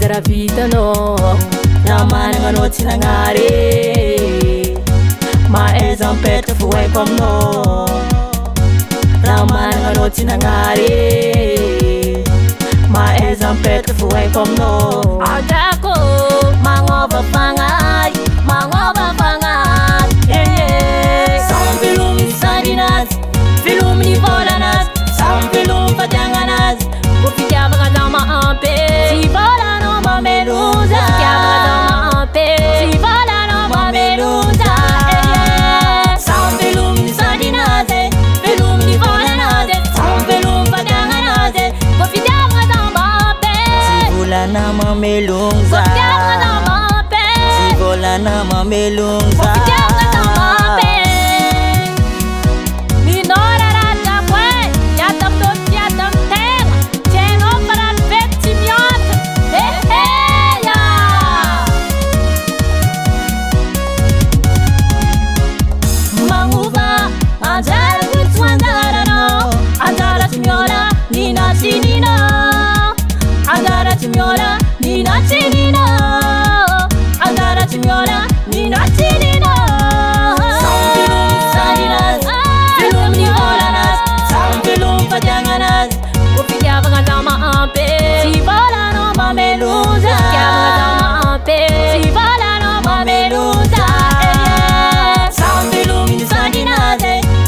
Garavitanao raha managna tsy nagnary maaiza mipetraka fo haiko aminao raha managna tsy nagnary maaiza mipetraka fo haiko aminao adako magnova fagnahy samy velominy sandinazy velominy volanazy samy velominy fadiagnanazy ko fitiavagna za maampy tsy volanao mamelonza fitiavagna za maampy tsy volanao mamelonza samy velominy sandinazy velominy volanazy samy velominy fadiagnanazy ko fitiavagna za maampy tsy volana mamelonza fitiavagna za maampy tsy volana mamelonza Mihôla, Nina Chinina, Anjara Mihôla, Nina Chinina. Sandinanas, film Mihôlanas, film Fadianganas, Officiel sama ampe, si bola no mameluza, sama ampe, si bola no mameluza. Film Sandinanas,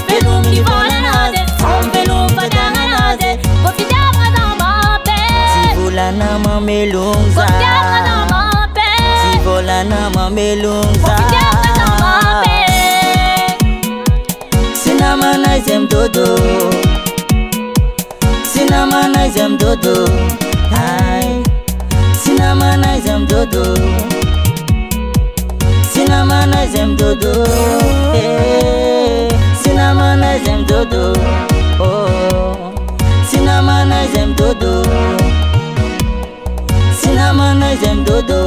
film Mihôlanas, film Fadianganas, Officiel sama ampe, si bola na mamelunza, si bola na mamelunza. Sinamana zem dodo, sinamana zem dodo, ay, sinamana zem dodo, sinamana zem dodo, sinamana zem dodo, oh, sinamana zem dodo. Sinamana zem dodo.